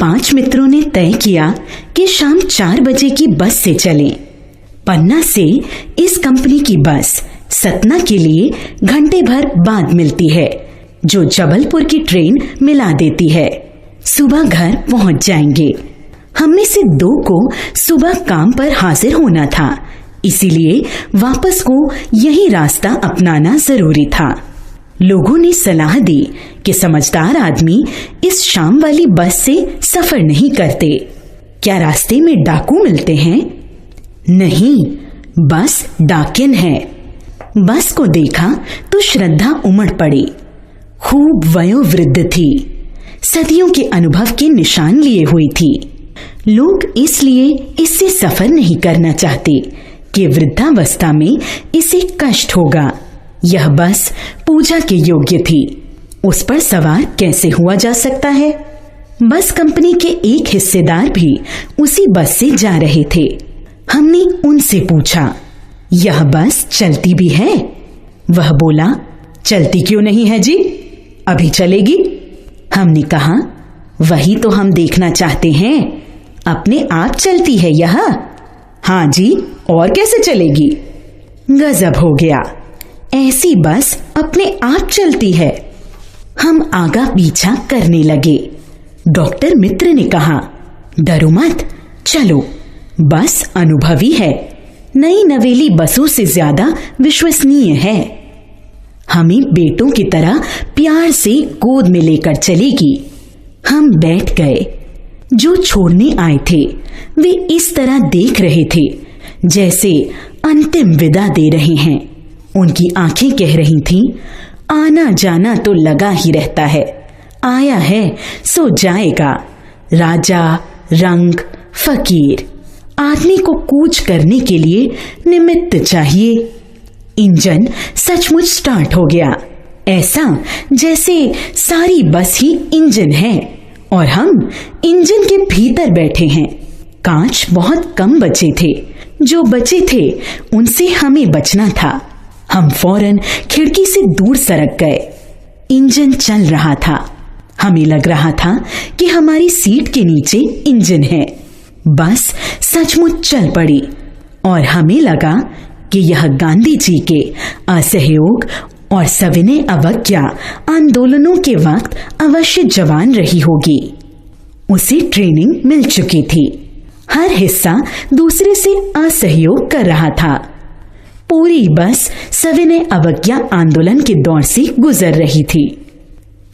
5 मित्रों ने तय किया कि शाम 4 बजे की बस से चलें। पन्ना से इस कंपनी की बस सतना के लिए घंटे भर बाद मिलती है, जो जबलपुर की ट्रेन मिला देती है। सुबह घर पहुंच जाएंगे। हम में से 2 को सुबह काम पर हाजिर होना था, इसीलिए वापस को यही रास्ता अपनाना जरूरी था। लोगों ने सलाह दी कि समझदार आदमी इस शाम वाली बस से सफर नहीं करते। क्या रास्ते में डाकू मिलते हैं? नहीं, बस डाकिन है। बस को देखा तो श्रद्धा उमड़ पड़ी। खूब वयोवृद्ध थी, सदियों के अनुभव के निशान लिए हुई थी। लोग इसलिए इससे सफर नहीं करना चाहते कि वृद्धावस्था में इसे कष्ट होगा। यह बस पूजा के योग्य थी, उस पर सवार कैसे हुआ जा सकता है? बस कंपनी के एक हिस्सेदार भी उसी बस से जा रहे थे। हमने उनसे पूछा, यह बस चलती भी है? वह बोला, चलती क्यों नहीं है जी, अभी चलेगी। हमने कहा, वही तो हम देखना चाहते हैं, अपने आप चलती है यह? हाँ जी, और कैसे चलेगी? गजब हो गया, ऐसी बस अपने आप चलती है। हम आगा पीछा करने लगे। डॉक्टर मित्र ने कहा, डरो मत, चलो, बस अनुभवी है, नई नवेली बसों से ज्यादा विश्वसनीय है, हमें बेटों की तरह प्यार से गोद में लेकर चलेगी। हम बैठ गए। जो छोड़ने आए थे वे इस तरह देख रहे थे जैसे अंतिम विदा दे रहे हैं। उनकी आंखें कह रही थीं, आना जाना तो लगा ही रहता है, आया है सो जाएगा। राजा, रंग, फकीर, आदमी को कूच करने के लिए निमित्त चाहिए। इंजन सचमुच स्टार्ट हो गया, ऐसा जैसे सारी बस ही इंजन है और हम इंजन के भीतर बैठे हैं। कांच बहुत कम बचे थे, जो बचे थे उनसे हमें बचना था। हम फौरन खिड़की से दूर सरक गए। इंजन चल रहा था, हमें लग रहा था कि हमारी सीट के नीचे इंजन है। बस सचमुच चल पड़ी और हमें लगा कि यह गांधी जी के असहयोग और सविनय अवज्ञा आंदोलनों के वक्त अवश्य जवान रही होगी। उसे ट्रेनिंग मिल चुकी थी, हर हिस्सा दूसरे से असहयोग कर रहा था। पूरी बस सविनय अवज्ञा आंदोलन के दौर से गुजर रही थी।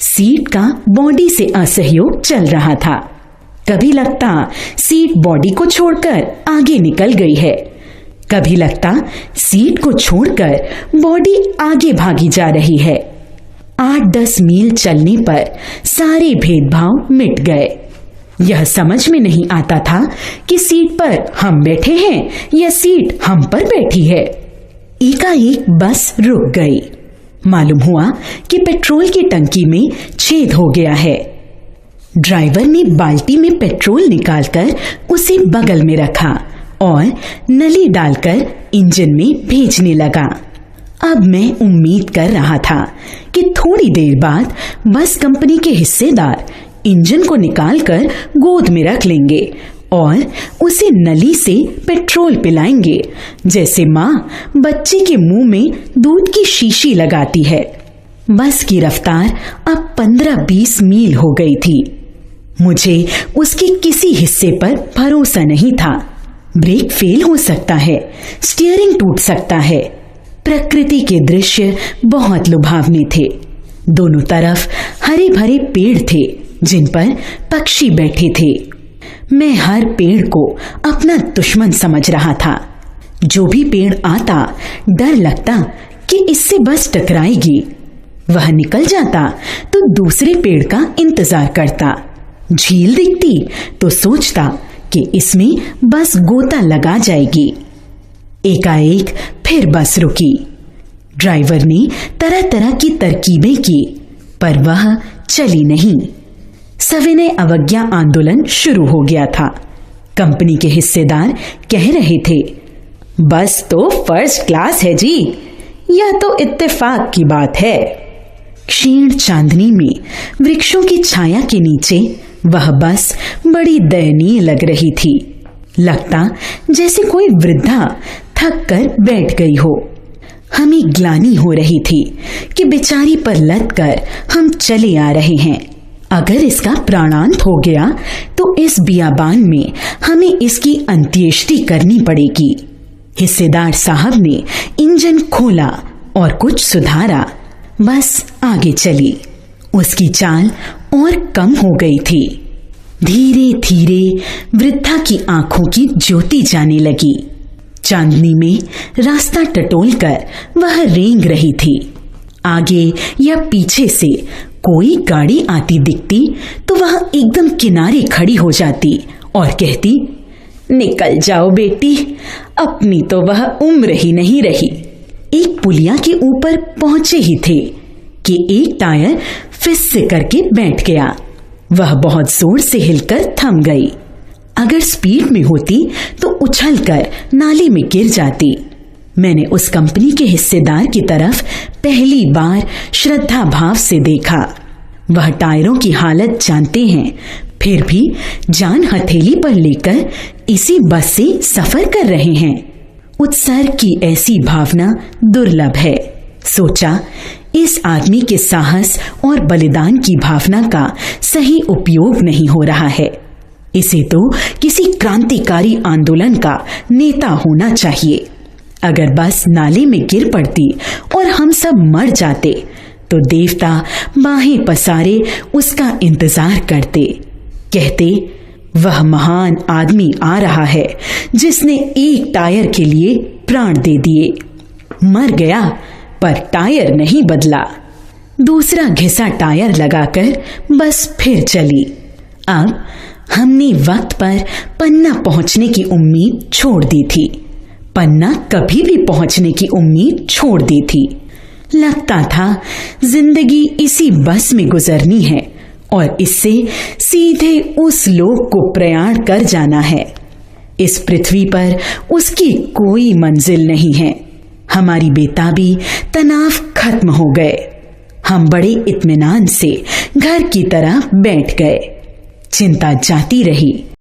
सीट का बॉडी से असहयोग चल रहा था। कभी लगता सीट बॉडी को छोड़कर आगे निकल गई है, कभी लगता सीट को छोड़कर बॉडी आगे भागी जा रही है। 8-10 मील चलने पर सारे भेदभाव मिट गए। यह समझ में नहीं आता था कि सीट पर हम बैठे हैं या सीट हम पर बैठी है। एकाएक बस रुक गई। मालूम हुआ कि पेट्रोल की टंकी में छेद हो गया है। ड्राइवर ने बाल्टी में पेट्रोल निकालकर उसे बगल में रखा और नली डालकर इंजन में भेजने लगा। अब मैं उम्मीद कर रहा था कि थोड़ी देर बाद बस कंपनी के हिस्सेदार इंजन को निकालकर गोद में रख लेंगे और उसे नली से पेट्रोल पिलाएंगे, जैसे माँ बच्चे के मुंह में दूध की शीशी लगाती है। बस की रफ्तार अब 15-20 मील हो गई थी। मुझे उसके किसी हिस्से पर भरोसा नहीं था। ब्रेक फेल हो सकता है, स्टीयरिंग टूट सकता है। प्रकृति के दृश्य बहुत लुभावने थे। दोनों तरफ हरे भरे पेड़ थे जिन पर पक्षी बैठे थे। मैं हर पेड़ को अपना दुश्मन समझ रहा था। जो भी पेड़ आता डर लगता कि इससे बस टकराएगी। वह निकल जाता तो दूसरे पेड़ का इंतजार करता। झील दिखती तो सोचता कि इसमें बस गोता लगा जाएगी। एकाएक फिर बस रुकी। ड्राइवर ने तरह तरह की तरकीबें की, पर वह चली नहीं। सविनय अवज्ञा आंदोलन शुरू हो गया था। कंपनी के हिस्सेदार कह रहे थे, बस तो फर्स्ट क्लास है जी, यह तो इत्तेफाक की बात है। क्षीण चांदनी में वृक्षों की छाया के नीचे वह बस बड़ी दयनीय लग रही थी। लगता जैसे कोई वृद्धा थक कर बैठ गई हो। हमें ग्लानि हो रही थी कि बेचारी पर लद कर हम चले आ रहे हैं। अगर इसका प्राणांत हो गया तो इस बियाबान में हमें इसकी अंत्येष्टि करनी पड़ेगी। हिस्सेदार साहब ने इंजन खोला और कुछ सुधारा, बस आगे चली। उसकी चाल और कम हो गई थी। धीरे धीरे वृद्धा की आंखों की ज्योति जाने लगी। चांदनी में रास्ता टटोलकर वह रेंग रही थी। आगे या पीछे से कोई गाड़ी आती दिखती तो वह एकदम किनारे खड़ी हो जाती और कहती, निकल जाओ बेटी, अपनी तो वह उम्र ही नहीं रही। एक पुलिया के ऊपर पहुंचे ही थे कि एक टायर फिस से करके बैठ गया। वह बहुत जोर से हिलकर थम गई। अगर स्पीड में होती तो उछलकर नाले में गिर जाती। मैंने उस कंपनी के हिस्सेदार की तरफ पहली बार श्रद्धा भाव से देखा। वह टायरों की हालत जानते हैं, फिर भी जान हथेली पर लेकर इसी बस से सफर कर रहे हैं। उत्सर्ग की ऐसी भावना दुर्लभ है। सोचा, इस आदमी के साहस और बलिदान की भावना का सही उपयोग नहीं हो रहा है। इसे तो किसी क्रांतिकारी आंदोलन का नेता होना चाहिए। अगर बस नाले में गिर पड़ती और हम सब मर जाते तो देवता बाहें पसारे उसका इंतजार करते। कहते, वह महान आदमी आ रहा है जिसने एक टायर के लिए प्राण दे दिए। मर गया पर टायर नहीं बदला। दूसरा घिसा टायर लगाकर बस फिर चली। अब हमने वक्त पर पन्ना पहुंचने की उम्मीद छोड़ दी थी। पन्ना कभी भी पहुंचने की उम्मीद छोड़ दी थी। लगता था जिंदगी इसी बस में गुजरनी है और इससे सीधे उस लोक को प्रयाण कर जाना है। इस पृथ्वी पर उसकी कोई मंजिल नहीं है। हमारी बेताबी तनाव खत्म हो गए। हम बड़े इत्मीनान से घर की तरह बैठ गए। चिंता जाती रही।